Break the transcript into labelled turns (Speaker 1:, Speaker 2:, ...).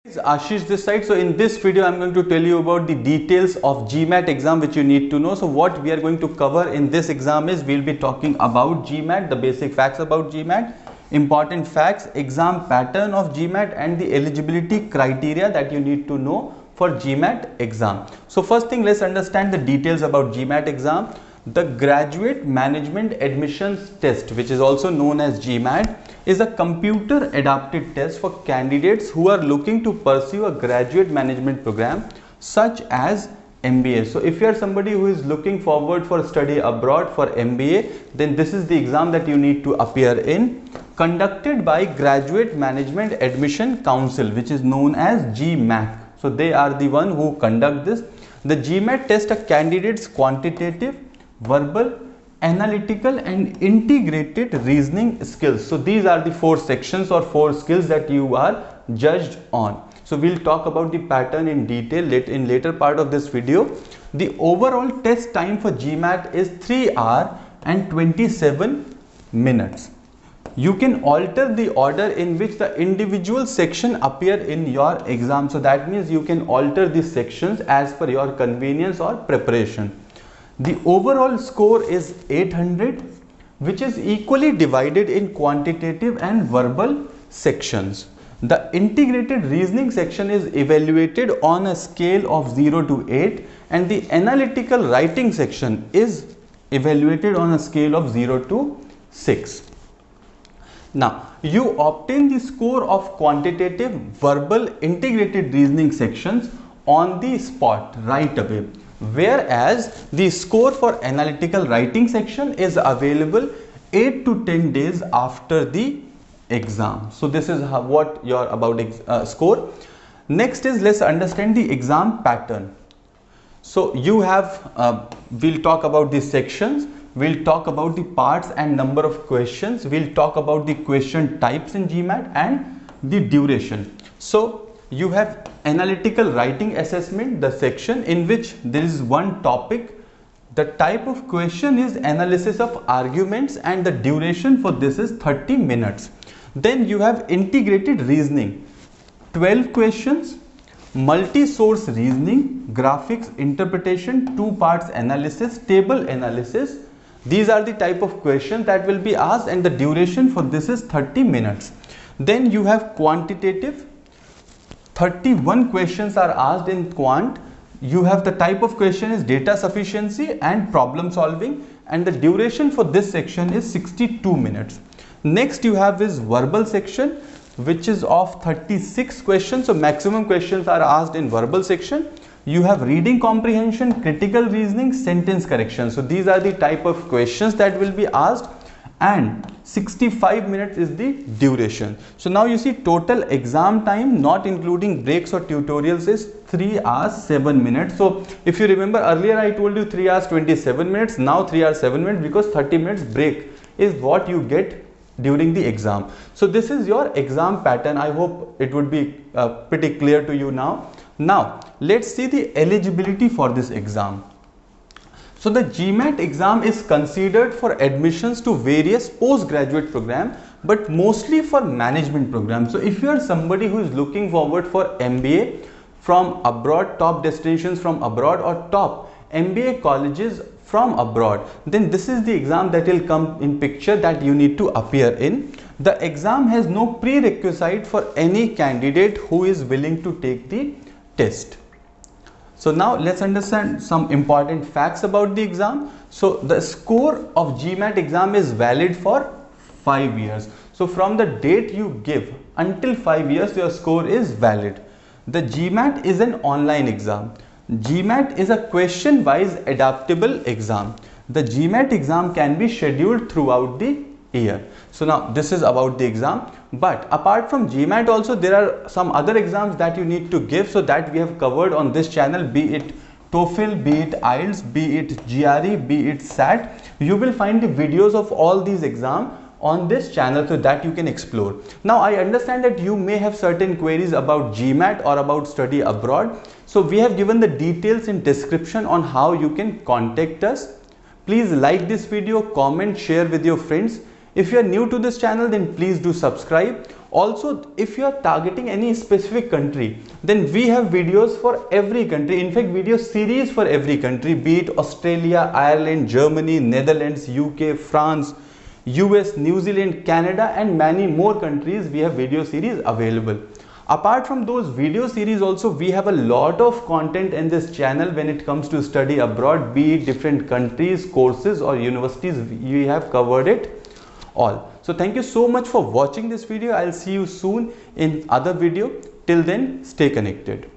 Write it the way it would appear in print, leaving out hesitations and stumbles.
Speaker 1: It's Ashish this side. So in this video I'm going to tell you about the details of GMAT exam which you need to know. So what we are going to cover in this exam is we'll be talking about GMAT, the basic facts about GMAT, important facts, exam pattern of GMAT and the eligibility criteria that you need to know for GMAT exam. So first thing, let's understand the details about GMAT exam. The Graduate Management Admissions Test, which is also known as GMAT, is a computer adapted test for candidates who are looking to pursue a graduate management program such as MBA. So if you are somebody who is looking forward for study abroad for MBA, then this is the exam that you need to appear in, conducted by Graduate Management Admission Council, which is known as GMAC. So they are the one who conduct this. The GMAT test a candidate's quantitative, verbal, analytical and integrated reasoning skills. So these are the four sections or four skills that you are judged on. So we'll talk about the pattern in detail in later part of this video. The overall test time for GMAT is 3 hours and 27 minutes. You can alter the order in which the individual section appear in your exam. So that means you can alter the sections as per your convenience or preparation. The overall score is 800, which is equally divided in quantitative and verbal sections. The integrated reasoning section is evaluated on a scale of 0 to 8 and the analytical writing section is evaluated on a scale of 0 to 6. Now, you obtain the score of quantitative, verbal, integrated reasoning sections on the spot right away, whereas the score for analytical writing section is available 8 to 10 days after the exam. So this is what your about score. Next is, let's understand the exam pattern. So you have we'll talk about the sections, we'll talk about the parts and number of questions, we'll talk about the question types in GMAT and the duration. So you have analytical writing assessment, the section in which there is one topic. The type of question is analysis of arguments and the duration for this is 30 minutes. Then you have integrated reasoning, 12 questions, multi-source reasoning, graphics interpretation, 2 parts analysis, table analysis. These are the type of questions that will be asked and the duration for this is 30 minutes. Then you have quantitative, 31 questions are asked in quant. You have the type of question is data sufficiency and problem solving and the duration for this section is 62 minutes. Next you have is verbal section, which is of 36 questions. So maximum questions are asked in verbal section. You have reading comprehension, critical reasoning, sentence correction. So these are the type of questions that will be asked and 65 minutes is the duration. So now you see total exam time not including breaks or tutorials is 3 hours 7 minutes. So if you remember earlier I told you 3 hours 27 minutes, now 3 hours 7 minutes because 30 minutes break is what you get during the exam. So this is your exam pattern. I hope it would be pretty clear to you now. Now let's see the eligibility for this exam. So the GMAT exam is considered for admissions to various postgraduate programs, but mostly for management programs. So if you are somebody who is looking forward for MBA from abroad, top destinations from abroad or top MBA colleges from abroad, then this is the exam that will come in picture that you need to appear in. The exam has no prerequisite for any candidate who is willing to take the test. So now let's understand some important facts about the exam. So the score of GMAT exam is valid for 5 years. So from the date you give until 5 years your score is valid. The GMAT is an online exam. GMAT is a question wise adaptable exam. The GMAT exam can be scheduled throughout the year. So now this is about the exam, but apart from GMAT also there are some other exams that you need to give, so that we have covered on this channel, be it TOEFL, be it IELTS, be it GRE, be it SAT. You will find the videos of all these exams on this channel so that you can explore. Now I understand that you may have certain queries about GMAT or about study abroad. So we have given the details in description on how you can contact us. Please like this video, comment, share with your friends. If you are new to this channel, then please do subscribe. Also, if you are targeting any specific country, then we have videos for every country. In fact, video series for every country, be it Australia, Ireland, Germany, Netherlands, UK, France, US, New Zealand, Canada, and many more countries. We have video series available. Apart from those video series also, we have a lot of content in this channel when it comes to study abroad, be it different countries, courses or universities. We have covered it all. So thank you so much for watching this video. I'll see you soon in other video. Till then, stay connected.